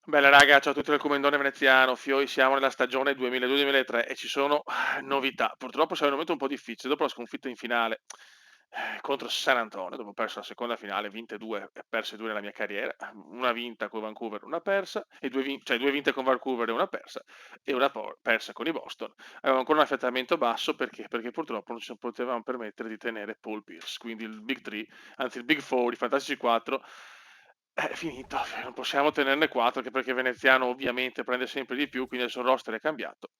Bella raga, ciao a tutti dal Comendone Veneziano, siamo nella stagione 2002-2003 e ci sono novità. Purtroppo sarà un momento un po' difficile, dopo la sconfitta in finale contro San Antonio, dopo ho perso la seconda finale, vinte due e perse due nella mia carriera, una vinta con Vancouver, una persa, e cioè due vinte con Vancouver e una persa, e una persa con i Boston. Avevamo ancora un affiatamento basso perché purtroppo non ci potevamo permettere di tenere Paul Pierce, quindi il Big 3, anzi il Big 4, i Fantastici 4 è finito, non possiamo tenerne 4 anche perché Veneziano ovviamente prende sempre di più, quindi adesso il roster è cambiato.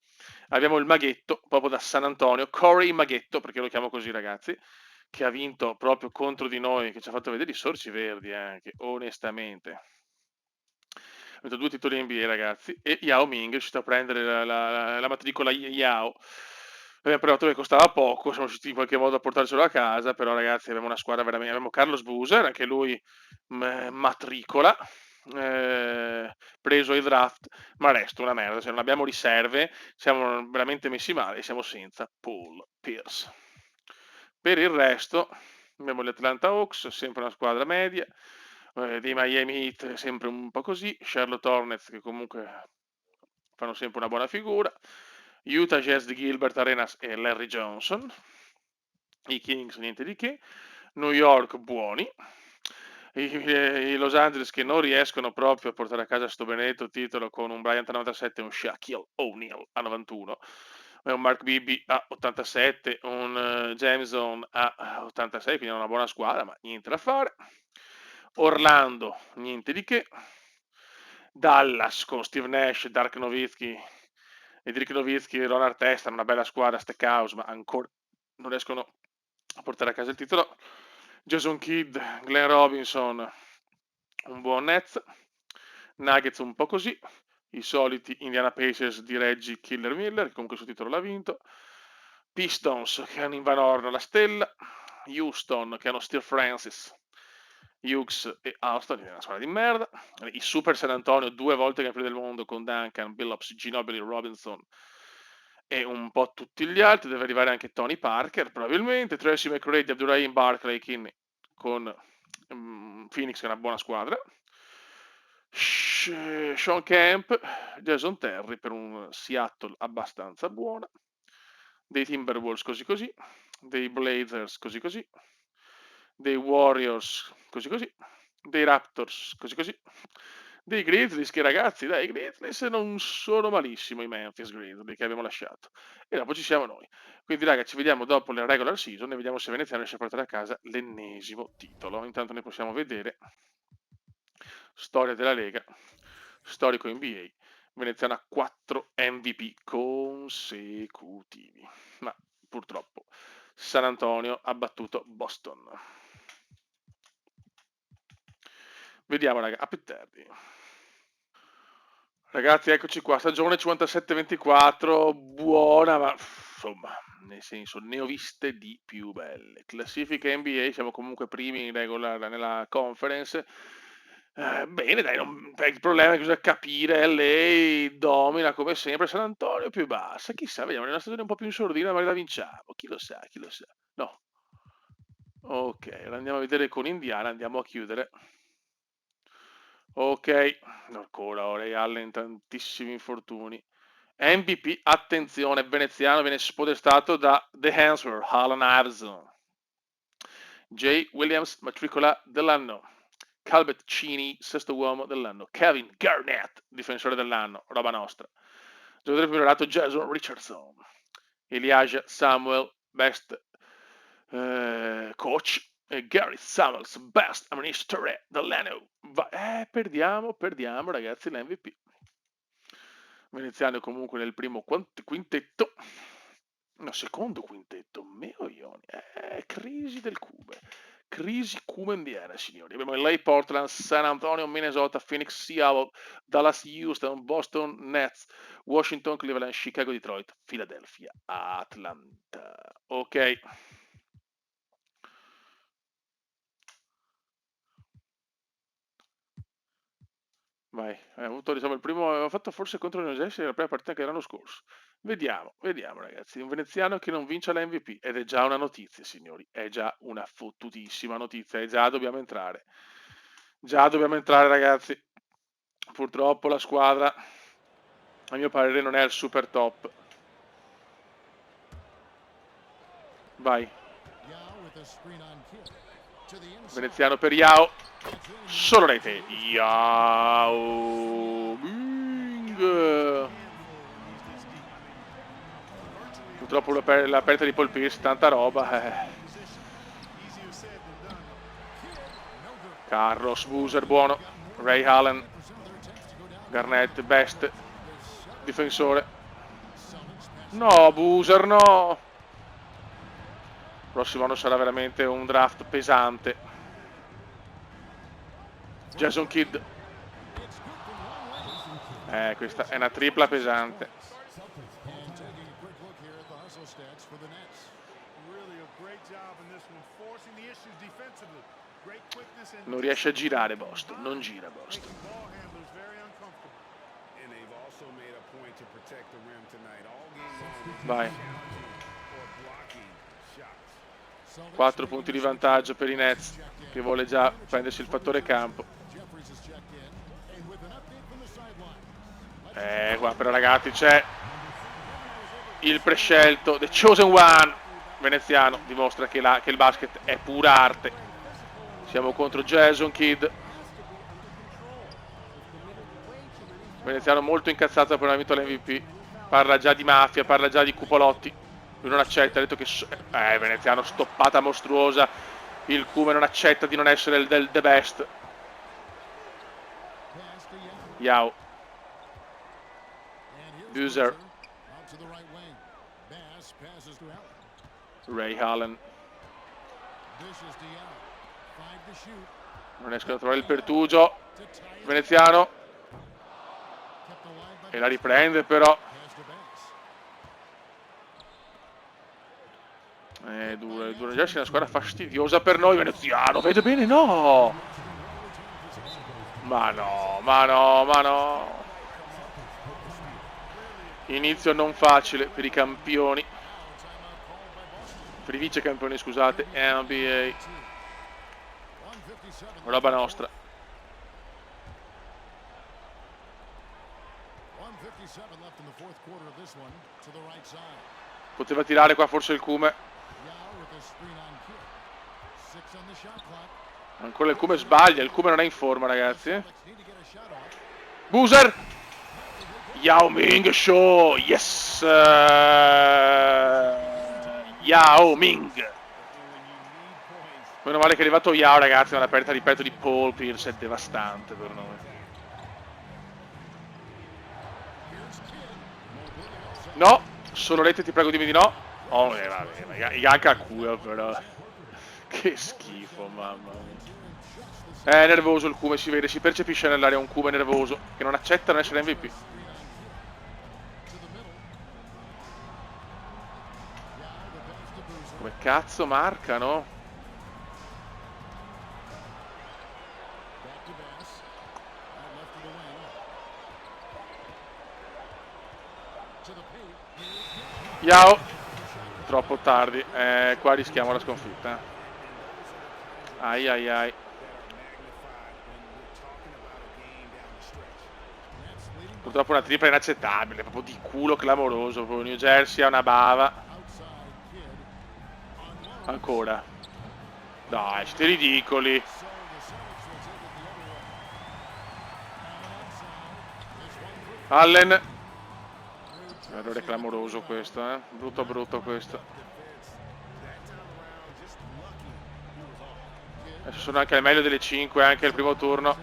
Abbiamo il maghetto, proprio da San Antonio, Corey Maghetto, perché lo chiamo così ragazzi, che ha vinto proprio contro di noi, che ci ha fatto vedere i sorci verdi anche, onestamente. Ha vinto due titoli NBA ragazzi, e Yao Ming è riuscito a prendere la matricola Yao. Abbiamo provato che costava poco, siamo riusciti in qualche modo a portarcelo a casa, però ragazzi abbiamo una squadra veramente, abbiamo Carlos Boozer, anche lui matricola, preso ai draft, ma resto una merda, se non abbiamo riserve siamo veramente messi male e siamo senza Paul Pierce. Per il resto abbiamo gli Atlanta Hawks, sempre una squadra media, dei Miami Heat sempre un po' così, Charlotte Hornets che comunque fanno sempre una buona figura, Utah Jazz di Gilbert Arenas e Larry Johnson, i Kings niente di che, New York buoni, i Los Angeles che non riescono proprio a portare a casa sto benedetto titolo con un Bryant a 97 e un Shaquille O'Neal a 91, un Mark Bibby a 87, un Jameson a 86, quindi è una buona squadra, ma niente da fare. Orlando, niente di che. Dallas con Steve Nash, Dirk Nowitzki e Dirk Nowitzki e Ron Artest hanno una bella squadra, Stackhouse, ma ancora non riescono a portare a casa il titolo. Jason Kidd, Glenn Robinson, un buon Nets. Nuggets un po' così. I soliti Indiana Pacers di Reggie Killer Miller, che comunque il suo titolo l'ha vinto. Pistons che hanno in Van Horn la stella. Houston che hanno Steve Francis, Hughes e Austin, è una squadra di merda. I Super San Antonio, due volte campioni del mondo con Duncan, Billups, Ginobili, Robinson e un po' tutti gli altri. Deve arrivare anche Tony Parker, probabilmente. Tracy McGrady, Abdurrahim Barkley, Kinney con Phoenix, che è una buona squadra. Sean Kemp, Jason Terry per un Seattle abbastanza buona. Dei Timberwolves così così, dei Blazers così così, dei Warriors così così, dei Raptors così così, dei Grizzlies che ragazzi, dai, i Grizzlies non sono malissimo, i Memphis Grizzlies che abbiamo lasciato. E dopo ci siamo noi. Quindi raga, ci vediamo dopo la regular season e vediamo se Veneziano riesce a portare a casa l'ennesimo titolo. Intanto ne possiamo vedere storia della Lega, storico NBA, Veneziano ha 4 MVP consecutivi, ma purtroppo San Antonio ha battuto Boston. Vediamo raga, a più tardi. Ragazzi, eccoci qua, stagione 57-24, buona, ma insomma, nel senso, ne ho viste di più belle. Classifica NBA, siamo comunque primi in regola nella conference. Bene, dai, il problema è che bisogna capire, lei domina come sempre, San Antonio più bassa, chissà, vediamo, nella stagione un po' più in sordina magari la vinciamo, chi lo sa, chi lo sa. No, ok, andiamo a vedere con Indiana, andiamo a chiudere. Ok, ancora Ray Allen, tantissimi infortuni. MVP, attenzione, veneziano viene spodestato da The Answer, Alan Iverson. Jay Williams, matricola dell'anno. Calvert Cini, sesto uomo dell'anno. Kevin Garnett, difensore dell'anno, roba nostra. Giocatore migliorato Jason Richardson. Elijah Samuel, best coach. E Gary Samuels, best amministratore dell'anno. Perdiamo ragazzi l'MVP. Veneziano comunque nel primo quintetto. No, secondo quintetto, Meoglioni. Crisi del Cube. Crisi cubendiana, signori. Abbiamo LA, Portland, San Antonio, Minnesota, Phoenix, Seattle, Dallas, Houston, Boston, Nets, Washington, Cleveland, Chicago, Detroit, Philadelphia, Atlanta. Ok. Vai, abbiamo avuto diciamo il primo, aveva fatto forse contro il New Jersey la prima partita che l'anno scorso. Vediamo ragazzi, un veneziano che non vince la MVP ed è già una notizia, signori, è già una fottutissima notizia e già dobbiamo entrare. Già dobbiamo entrare ragazzi. Purtroppo la squadra, a mio parere, non è al super top. Vai. Veneziano per Yao. Solo rete. Yao Ming. Purtroppo la perdita di Paul Pierce, tanta roba. Carlos, Boozer, buono. Ray Allen. Garnett, best. Difensore. No, Boozer, no. Prossimo anno sarà veramente un draft pesante. Jason Kidd. Questa è una tripla pesante. Non riesce a girare Boston, non gira Boston. Vai. 4 punti di vantaggio per i Nets, che vuole già prendersi il fattore campo. Qua però ragazzi c'è il prescelto, The Chosen One. Veneziano dimostra che il basket è pura arte. Siamo contro Jason Kidd. Veneziano molto incazzato per non aver vinto l'MVP. Parla già di mafia, parla già di cupolotti. Lui non accetta, ha detto che... Veneziano, stoppata mostruosa. Il Cume non accetta di non essere del the best. Yao. Boozer. Ray Allen. Non riescono a trovare il pertugio. Veneziano. E la riprende però. Duro. Già c'è una squadra fastidiosa per noi. Veneziano, vede bene, no. Ma no. Inizio non facile per i campioni. Per i vice campioni, scusate. NBA. Roba nostra. Poteva tirare qua forse il Cume. Ancora il Cume sbaglia. Il Cume non è in forma, ragazzi. Boozer. Yao Ming show. Yes. Yao Ming. Meno male che è arrivato Yao, ragazzi. Una perdita, ripeto, di Paul Pierce è devastante per noi. No, solo rete, ti prego dimmi di no. Oh, vabbè, Yanka culo però. Che schifo, mamma mia. È nervoso il Cume, si vede, si percepisce nell'area un Cume nervoso, che non accetta di non essere MVP. Come cazzo marcano? Yao. Troppo tardi, qua rischiamo la sconfitta. Ai. Purtroppo una tripla inaccettabile, proprio di culo clamoroso. Proprio New Jersey ha una bava. Ancora. Dai, siete ridicoli. Allen. Errore clamoroso questo, brutto questo. Adesso sono anche al meglio delle 5, anche il primo turno.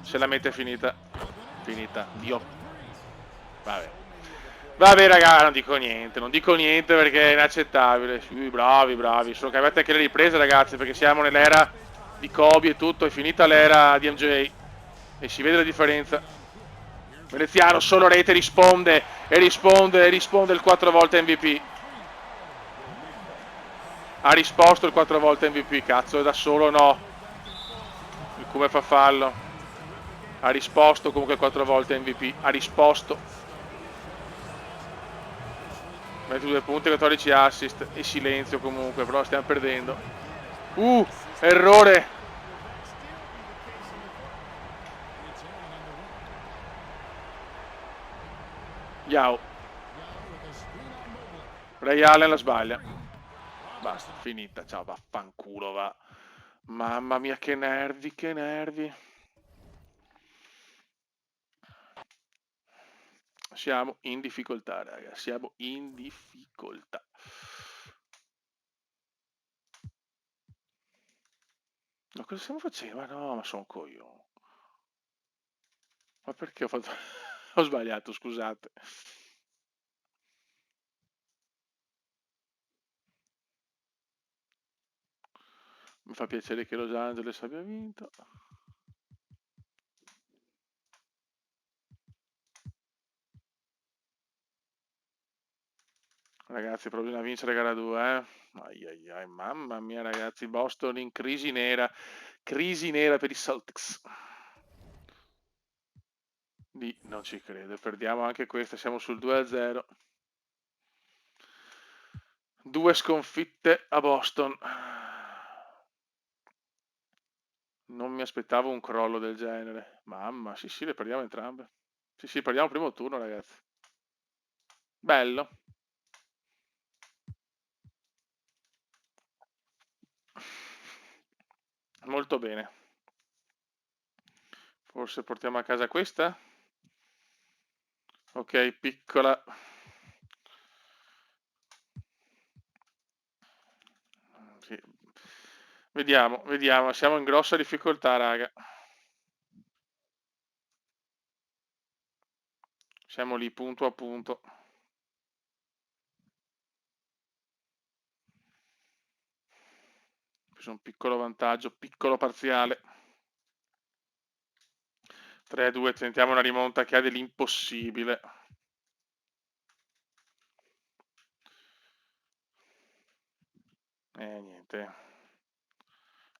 Se la mette è finita. Dio. Vabbè raga, non dico niente perché è inaccettabile. Sì, bravi. Sono cambiate anche le riprese, ragazzi, perché siamo nell'era di Kobe e tutto. È finita l'era di MJ e si vede la differenza. Veneziano, solo rete, risponde il 4 volte MVP. Ha risposto il 4 volte MVP, cazzo, da solo no. Il Cume fa fallo. Ha risposto comunque 4 volte MVP, ha risposto. 22 punti, 14 assist e silenzio comunque, però stiamo perdendo. Errore. Yao. Ray Allen la sbaglia. Basta, finita. Ciao, vaffanculo, va. Mamma mia, che nervi, che nervi. Siamo in difficoltà, raga. Siamo in difficoltà. Ma cosa stiamo facendo? Ma no, ma sono un coglione. Ma perché ho fatto... ho sbagliato, scusate. Mi fa piacere che Los Angeles abbia vinto. Ragazzi, proviamo a vincere gara 2, eh. Ai ai ai, mamma mia, ragazzi. Boston in crisi nera. Crisi nera per i Celtics. Non ci credo. Perdiamo anche questa. Siamo sul 2-0. 2 sconfitte a Boston. Non mi aspettavo un crollo del genere. Mamma, sì, sì, le perdiamo entrambe. Sì, sì, perdiamo il primo turno, ragazzi. Bello. Molto bene. Forse portiamo a casa questa? Ok, piccola. Sì. Vediamo, vediamo. Siamo in grossa difficoltà, raga. Siamo lì punto a punto. Ho preso un piccolo vantaggio, piccolo parziale. 3-2, tentiamo una rimonta che ha dell'impossibile. Niente.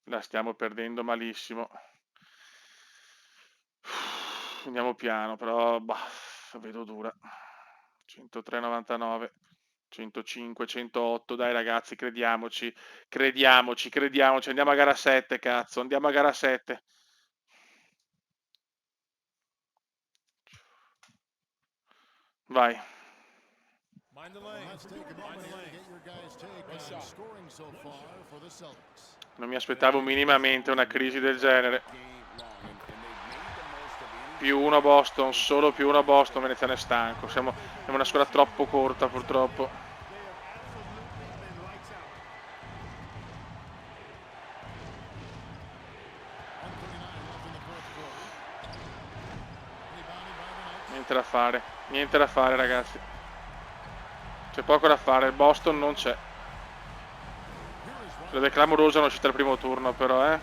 La stiamo perdendo malissimo. Andiamo piano, però bah, la vedo dura. 103,99. 105, 108, dai ragazzi, crediamoci, crediamoci, crediamoci, andiamo a gara 7, cazzo, andiamo a gara 7. Vai. Non mi aspettavo minimamente una crisi del genere. Più uno Boston, solo più uno Boston, Veneziano è stanco. Siamo una squadra troppo corta, purtroppo. Niente da fare ragazzi. C'è poco da fare, il Boston non c'è. Sarebbe clamorosa non uscita al primo turno però, eh.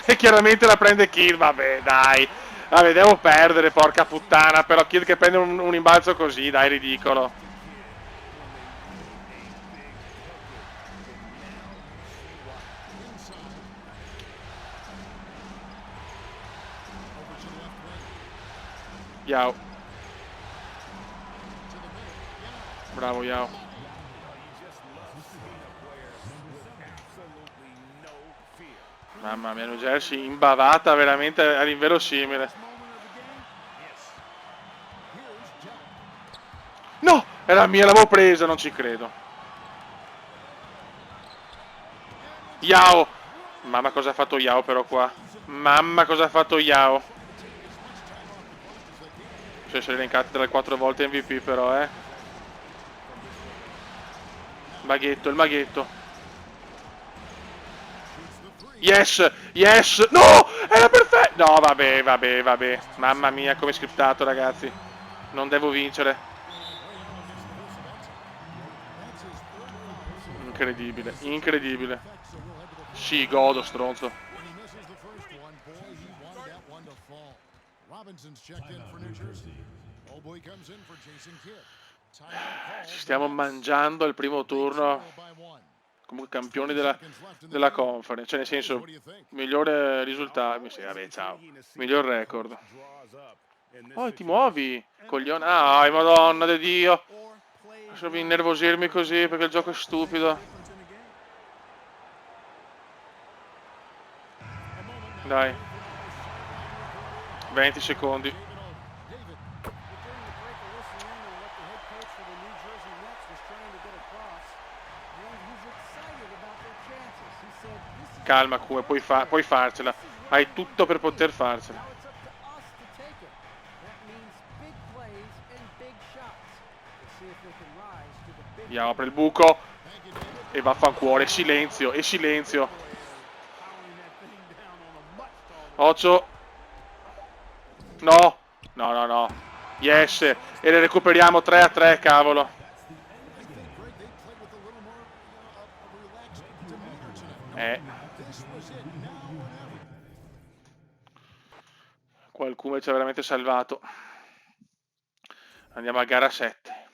E chiaramente la prende Kill, vabbè dai. Vabbè, devo perdere, porca puttana, però Kill che prende un imbalzo così, dai, ridicolo. Yao. Bravo Yao. Mamma mia, New Jersey imbavata veramente all'inverosimile. No! Era mia, l'avevo presa, non ci credo. Yao! Mamma cosa ha fatto Yao però qua. Mamma cosa ha fatto Yao. Cioè, si è elencato tra le 4 volte MVP però, eh. Maghetto, il maghetto. Yes, yes. No! Era perfetto! No, vabbè, vabbè, vabbè. Mamma mia, come scriptato, ragazzi. Non devo vincere. Incredibile, incredibile. Sì, godo, stronzo. Ci stiamo mangiando al primo turno. Comunque campioni della conference. Cioè, nel senso, migliore risultato. Sì, vabbè, ciao. Miglior record. Oh, ti muovi, coglione. Ah, madonna di Dio. Lasciami innervosirmi così perché il gioco è stupido. Dai. 20 secondi. Calma, come puoi farcela. Hai tutto per poter farcela. Via, apre il buco. E vaffanculo. E silenzio, e silenzio. 8. No. No, no, no. Yes. E le recuperiamo 3-3, cavolo. Qualcuno ci ha veramente salvato. Andiamo a gara 7.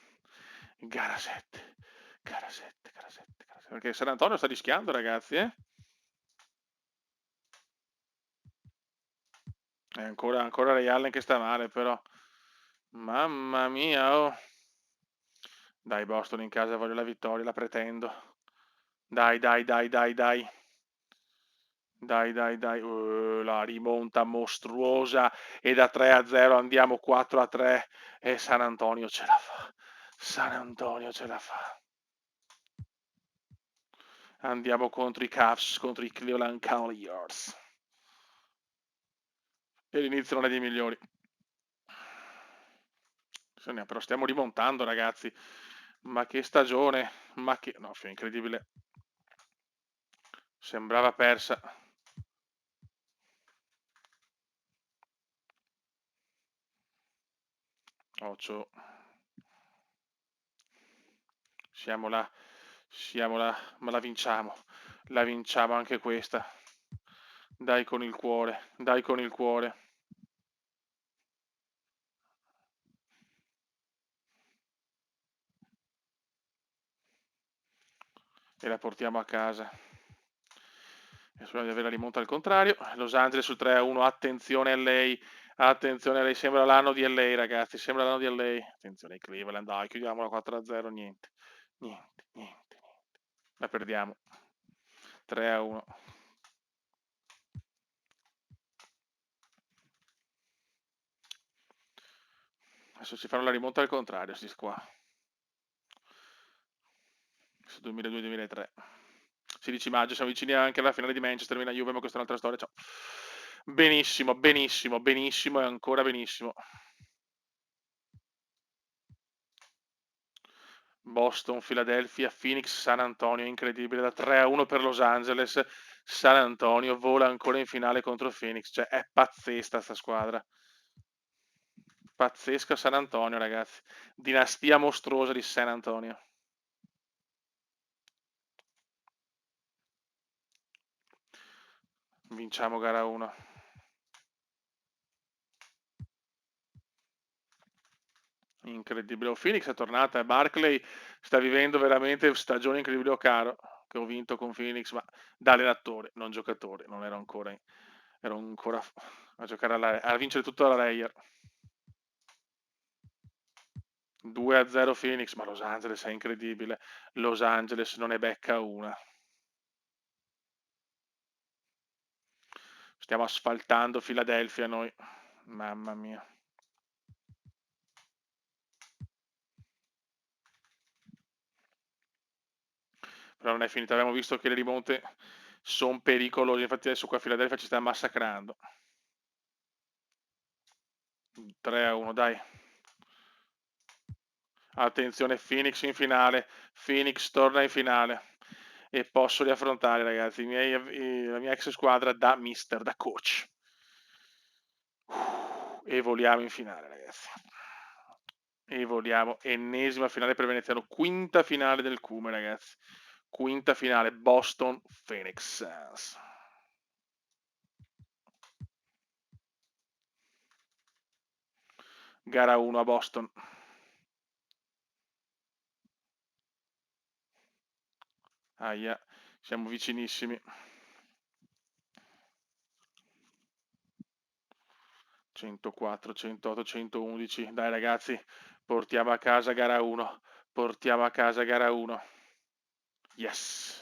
Gara 7. Gara 7, gara 7, gara 7. Perché San Antonio sta rischiando, ragazzi, eh? È ancora Ray Allen che sta male, però. Mamma mia, oh. Dai, Boston in casa, voglio la vittoria, la pretendo. Dai, dai, dai, dai, dai. Dai, dai, dai. La rimonta mostruosa. E da 3-0 andiamo 4-3. E San Antonio ce la fa. San Antonio ce la fa. Andiamo contro i Cavs, contro i Cleveland Cavaliers. E l'inizio non è dei migliori. Però stiamo rimontando, ragazzi. Ma che stagione. Ma che... No, è incredibile. Sembrava persa. Occhio. Siamo là. Siamo là. Ma la vinciamo. La vinciamo anche questa. Dai con il cuore. Dai con il cuore. E la portiamo a casa. E speriamo di avere la rimonta al contrario. Los Angeles sul 3-1. Attenzione a lei. Attenzione a lei. Sembra l'anno di LA, ragazzi. Sembra l'anno di LA. Attenzione ai Cleveland. Dai, chiudiamola 4-0. Niente. Niente, niente, niente. La perdiamo. 3-1. Adesso ci fanno la rimonta al contrario, sti qua. 2002-2003. 16 maggio, siamo vicini anche alla finale di Manchester, Milan-Juve, ma questa è un'altra storia. Ciao. Benissimo, benissimo, benissimo e ancora benissimo. Boston, Philadelphia, Phoenix, San Antonio, incredibile, da 3-1 per Los Angeles. San Antonio vola ancora in finale contro Phoenix, cioè è pazzesca sta squadra. Pazzesca San Antonio, ragazzi. Dinastia mostruosa di San Antonio. Vinciamo gara 1. Incredibile. Phoenix è tornata e Barkley sta vivendo veramente stagione incredibile. Caro che ho vinto con Phoenix, ma da allenatore, non giocatore. Non ero ancora a giocare a vincere tutto alla Reyer. 2-0 Phoenix, ma Los Angeles è incredibile. Los Angeles non ne becca una. Stiamo asfaltando Philadelphia noi. Mamma mia. Però non è finita, abbiamo visto che le rimonte sono pericolose, infatti adesso qua a Philadelphia ci sta massacrando. 3-1, dai. Attenzione, Phoenix in finale. Phoenix torna in finale. E posso riaffrontare, ragazzi, la mia ex squadra da mister, da coach. E voliamo in finale, ragazzi. E voliamo. Ennesima finale per Veneziano. Quinta finale del Cume, ragazzi. Quinta finale. Boston Phoenix Suns. Gara 1 a Boston. Aia, siamo vicinissimi. 104, 108, 111. Dai ragazzi, portiamo a casa gara 1. Portiamo a casa gara 1. Yes.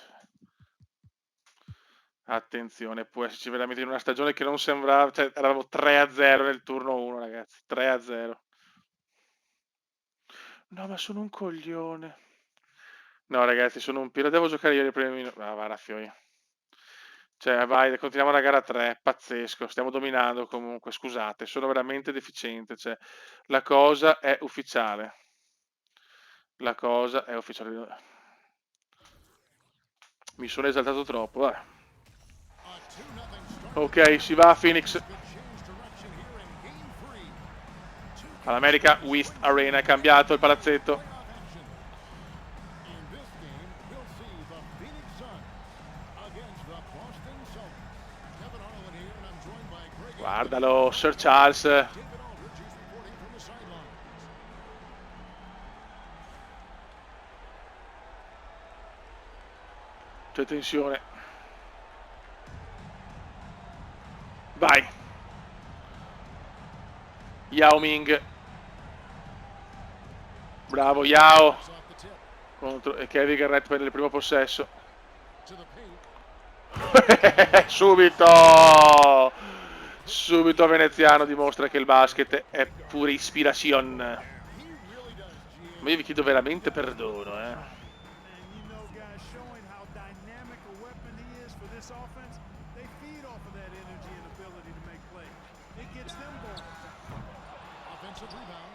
Attenzione, può esserci veramente in una stagione che non sembrava, cioè eravamo 3-0 nel turno 1, ragazzi, 3-0. No, ma sono un coglione. No, ragazzi, sono un pirla, devo giocare io nei primi minuti. Ah, va, Raffioi. Cioè, vai, continuiamo la gara 3, pazzesco, stiamo dominando comunque, scusate, sono veramente deficiente, cioè, la cosa è ufficiale. La cosa è ufficiale. Mi sono esaltato troppo, vabbè. Ok, si va a Phoenix. All'America West Arena è cambiato il palazzetto. Guardalo, Sir Charles. C'è tensione. Vai. Yao Ming. Bravo Yao. Contro e Kevin Garnett per il primo possesso. Subito. Subito Veneziano dimostra che il basket è pura ispirazione. Ma io vi chiedo veramente perdono,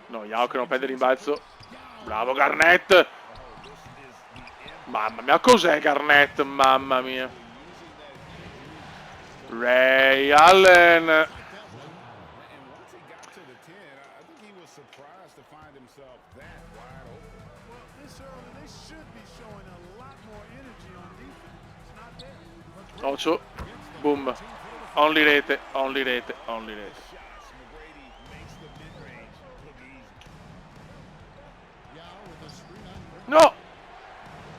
No, Yao che non prende rimbalzo. Bravo Garnett. Mamma mia, cos'è Garnett? Mamma mia. Ray Allen. Ocho. Boom. Only rete, only rete, only rete. No!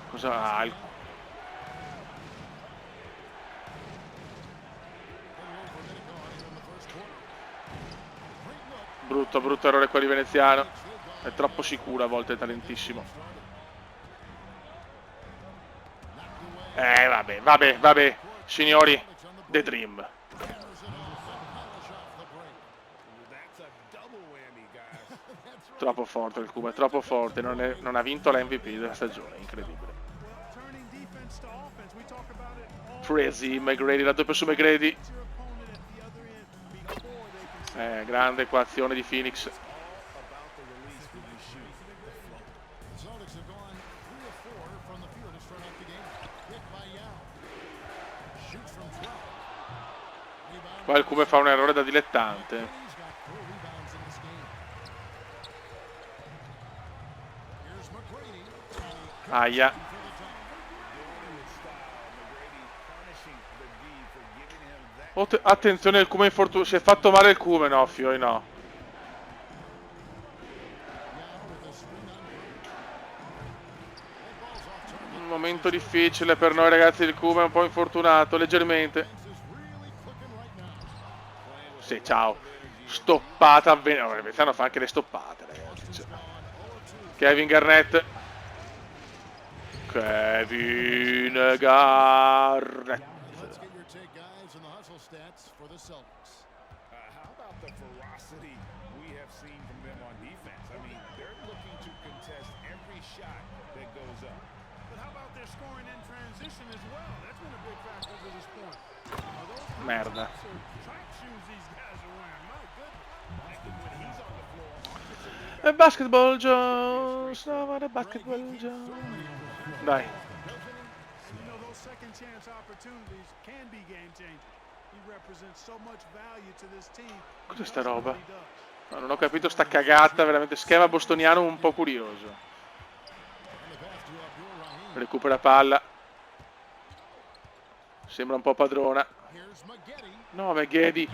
Cosa ha il... Brutto, brutto errore qua di Veneziano. È troppo sicuro a volte, è talentissimo. Vabbè, vabbè, vabbè. Signori, The Dream. Troppo forte il Cuba, è troppo forte. Non ha vinto la MVP della stagione, incredibile. Crazy, McGrady, raddoppio su McGrady. Grande qua azione di Phoenix. Qua il Cuba fa un errore da dilettante. Aia. Attenzione, il Cuba infortunato. Si è fatto male il Cuba, no, Fioi, no. Un momento difficile per noi ragazzi, il Cuba è un po' infortunato, leggermente. Sì, ciao. Stoppata. Veneziano fa anche le stoppate, ragazzi. Cioè. Kevin Garnett. Kevin Garnett. Merda. E Basketball Jones. No, guarda Basketball Jones. Dai. Cos'è sta roba? No, non ho capito sta cagata, veramente schema bostoniano un po' curioso. Recupera palla. Sembra un po' padrona. No, McGrady.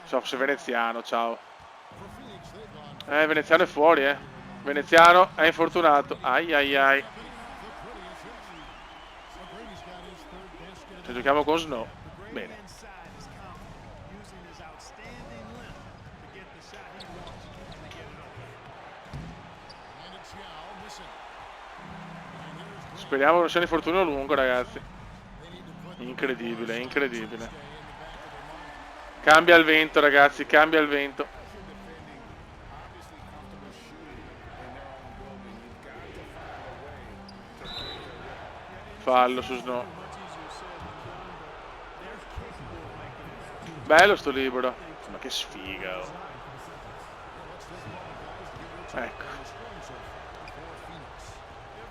So se Veneziano, ciao. Veneziano è fuori, Veneziano è infortunato. Ai ai ai. Se giochiamo con Snow. Bene. Speriamo non sia un infortunio lungo, ragazzi. Incredibile, incredibile. Cambia il vento, ragazzi, cambia il vento. Fallo su Snow. Bello sto libero. Ma che sfiga. Oh. Ecco.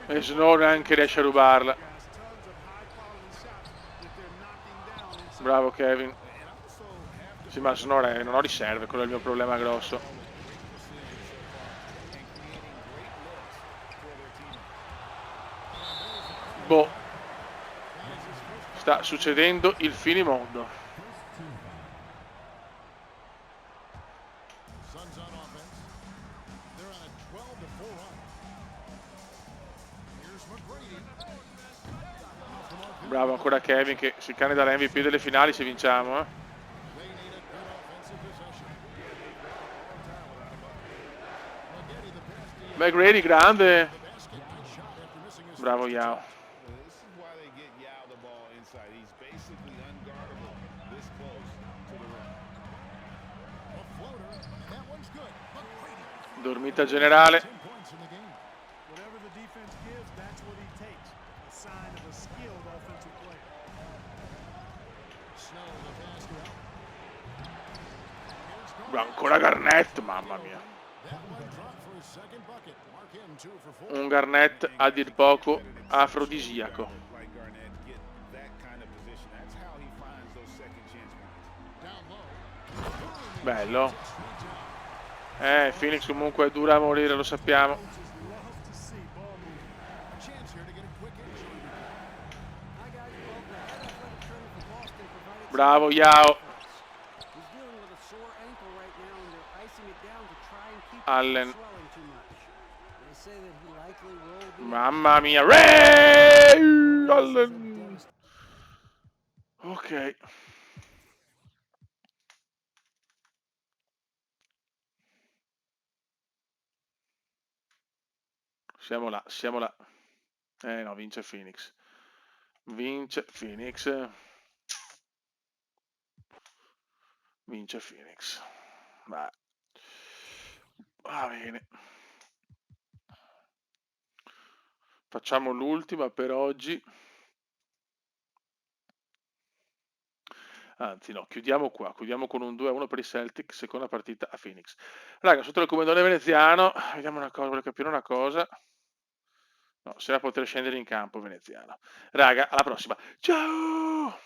E Snow neanche riesce a rubarla. Bravo Kevin. Sì, ma Snow non ho riserve, quello è il mio problema grosso. Boh. Sta succedendo il finimondo. Bravo ancora Kevin che si candida all'MVP delle finali se vinciamo. McGrady grande. Bravo Yao. Dormita generale. Ancora Garnett, mamma mia. Un Garnett a dir poco afrodisiaco. Bello. Phoenix comunque è dura a morire, lo sappiamo. Bravo Yao. Allen. Mamma mia. Ray Allen. Ok. Siamo là, siamo là. No, vince Phoenix. Vince Phoenix. Vince Phoenix. Va bene. Facciamo l'ultima per oggi. Anzi no, chiudiamo qua, chiudiamo con un 2-1 per i Celtic, seconda partita a Phoenix. Raga, sotto il comandone veneziano, vediamo una cosa, voglio capire una cosa. No, se la poter scendere in campo veneziano. Raga, alla prossima. Ciao!